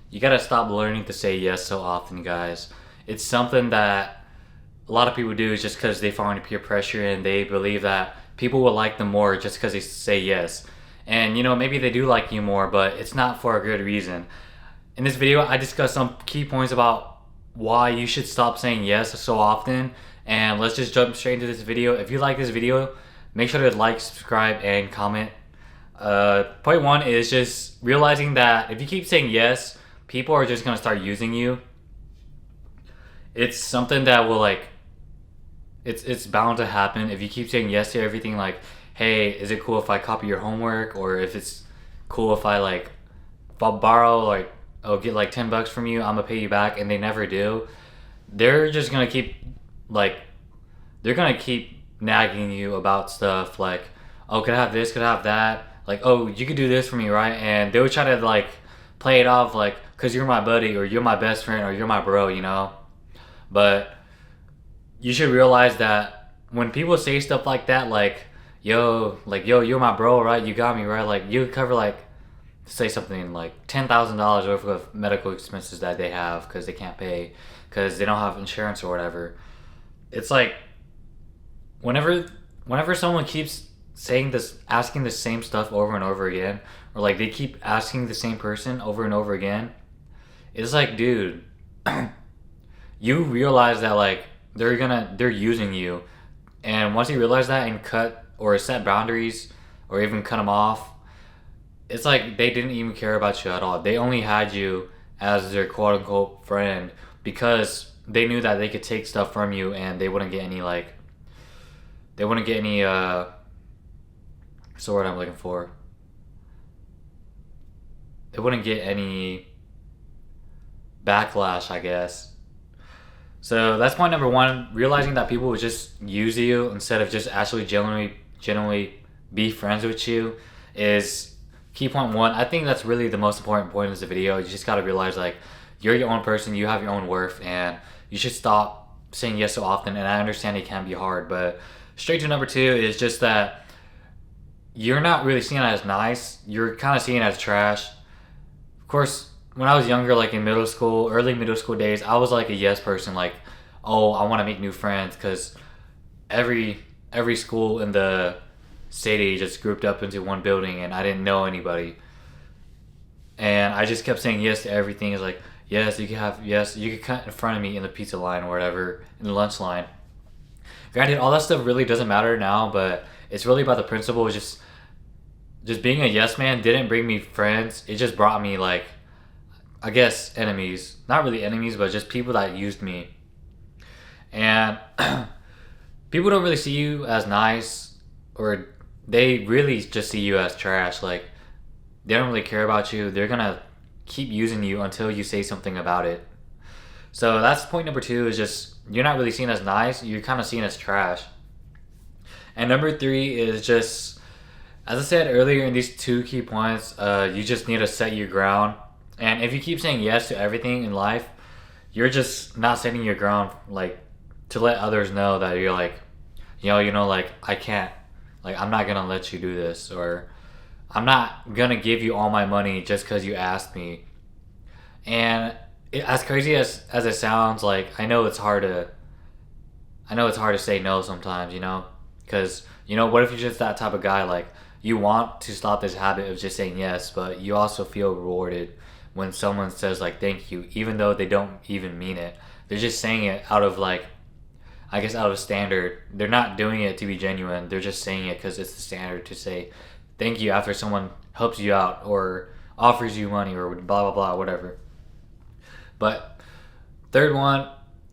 You gotta stop learning to say yes so often, guys. It's something that a lot of people do just because they fall into peer pressure and they believe that people will like them more just because they say yes. And maybe they do like you more, but it's not for a good reason. In this video, I discuss some key points about why you should stop saying yes so often. And let's just jump straight into this video. If you like this video, make sure to like, subscribe, and comment. Point one is just realizing that if you keep saying yes, people are just gonna start using you. It's something that will it's bound to happen if you keep saying yes to everything. Like, hey, is it cool if I copy your homework, or if it's cool if if I borrow, I'll get like $10 from you, I'm gonna pay you back, and they never do. They're just gonna keep like they're gonna keep nagging you about stuff like, oh, could I have this, could I have that, like, oh, you could do this for me, right? And they would try to play it off like, because you're my buddy, or you're my best friend, or you're my bro. But you should realize that when people say stuff like that, yo, you're my bro, right? You got me, right? Like, you cover say something like $10,000 worth of medical expenses that they have because they can't pay because they don't have insurance or whatever. It's like whenever someone keeps saying this, asking the same stuff over and over again, or like they keep asking the same person over and over again, it's like, dude, you realize that they're using you, and once you realize that and cut or set boundaries or even cut them off, it's like they didn't even care about you at all. They only had you as their quote unquote friend because they knew that they could take stuff from you and they wouldn't get any what's the word I'm looking for? They wouldn't get any backlash, I guess. So that's point number one. Realizing that people would just use you instead of just actually genuinely be friends with you is key point one. I think that's really the most important point in this video. You just gotta realize you're your own person, you have your own worth, and you should stop saying yes so often. And I understand it can be hard, but straight to number two is just that you're not really seen as nice. You're kind of seen as trash. Of course, when I was younger, in middle school, early middle school days, I was like a yes person. Like, oh, I want to make new friends because every school in the city just grouped up into one building, and I didn't know anybody. And I just kept saying yes to everything. It's like, yes, you could cut in front of me in the pizza line or whatever, in the lunch line. Granted, all that stuff really doesn't matter now, but it's really about the principle. Just being a yes man didn't bring me friends. It just brought me I guess enemies. Not really enemies, but just people that used me. And people don't really see you as nice, or they really just see you as trash. Like, they don't really care about you. They're gonna keep using you until you say something about it. So that's point number two, is just you're not really seen as nice. You're kind of seen as trash. And number three is just, as I said earlier in these two key points, you just need to set your ground. And if you keep saying yes to everything in life, you're just not setting your ground, to let others know that you're I can't, I'm not gonna let you do this, or I'm not gonna give you all my money just because you asked me. And as crazy as it sounds, I know it's hard to say no sometimes, because what if you're just that type of guy, you want to stop this habit of just saying yes, but you also feel rewarded when someone says thank you, even though they don't even mean it. They're just saying it out of I guess out of standard. They're not doing it to be genuine. They're just saying it because it's the standard to say thank you after someone helps you out or offers you money or blah blah blah, whatever. But third one,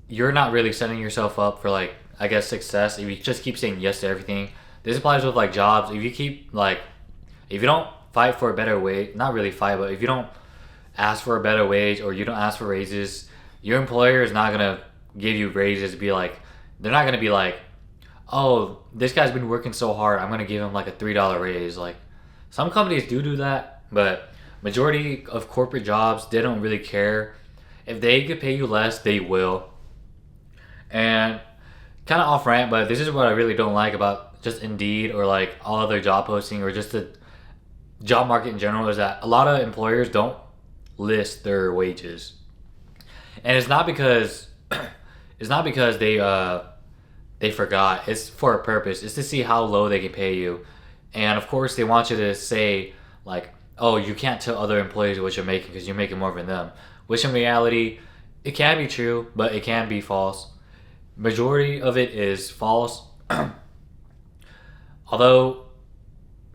you're not really setting yourself up for I guess success if you just keep saying yes to everything. This applies with jobs. If you keep if you don't fight for a better wage, not really fight, but if you don't ask for a better wage or you don't ask for raises, your employer is not gonna give you raises. They're not gonna be oh, this guy's been working so hard, I'm gonna give him a $3 raise. Some companies do that, but majority of corporate jobs, they don't really care. If they could pay you less, they will. And kind of off rant, but this is what I really don't like about just Indeed or all other job posting or just the job market in general, is that a lot of employers don't list their wages. And it's not because they forgot. It's for a purpose. It's to see how low they can pay you. And of course, they want you to say, like, oh, you can't tell other employees what you're making because you're making more than them. Which in reality, it can be true, but it can be false. Majority of it is false. Although,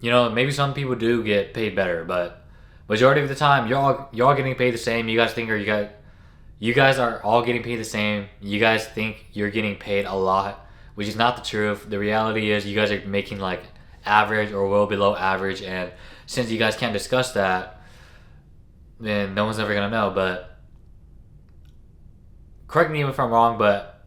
maybe some people do get paid better, but majority of the time, you're all getting paid the same. You guys are all getting paid the same. You guys think you're getting paid a lot, which is not the truth. The reality is you guys are making like average or well below average, and since you guys can't discuss that, then no one's ever gonna know. But correct me if I'm wrong, but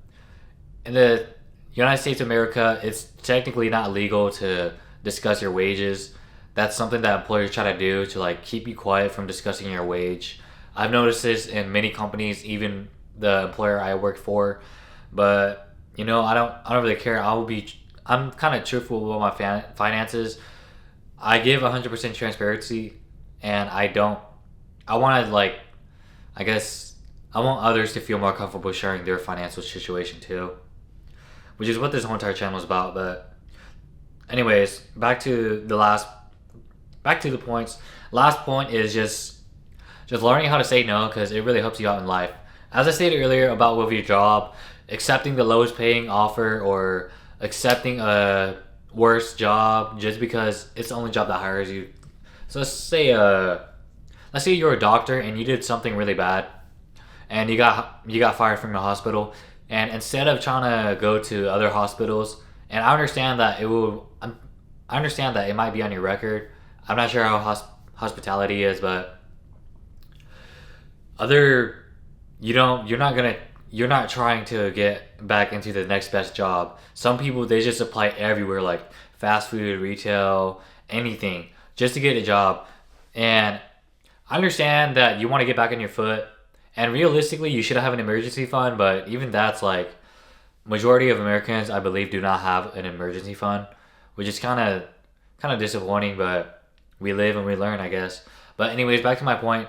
in the United States of America, it's technically not legal to discuss your wages. That's something that employers try to do to like keep you quiet from discussing your wage. I've noticed this in many companies, even the employer I work for. But I don't really care. I'm kind of truthful with my finances. I give 100% transparency, and I want to like, I guess I want others to feel more comfortable sharing their financial situation too, which is what this whole entire channel is about. But anyways, back to the points. Last point is just learning how to say no, because it really helps you out in life. As I stated earlier about with your job, accepting the lowest paying offer or accepting a worse job just because it's the only job that hires you. So let's say you're a doctor and you did something really bad and you got fired from the hospital, and instead of trying to go to other hospitals, and I understand that it might be on your record. I'm not sure how hospitality is, but you're not trying to get back into the next best job. Some people, they just apply everywhere, like fast food, retail, anything, just to get a job. And I understand that you want to get back on your foot, and realistically you should have an emergency fund, but even that's like, majority of Americans, I believe, do not have an emergency fund, which is kind of disappointing, but we live and we learn, I guess. But anyways, back to my point.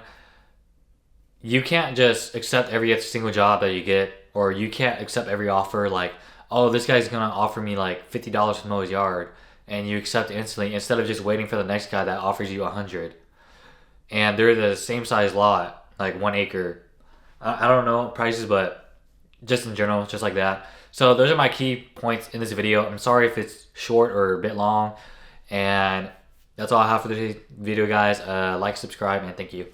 You can't just accept every single job that you get, or you can't accept every offer like, oh, this guy's gonna offer me like $50 to mow his yard, and you accept it instantly instead of just waiting for the next guy that offers you 100. And they're the same size lot, like 1 acre. I don't know prices, but just in general, just like that. So those are my key points in this video. I'm sorry if it's short or a bit long, and that's all I have for this video, guys. Like, subscribe, and thank you.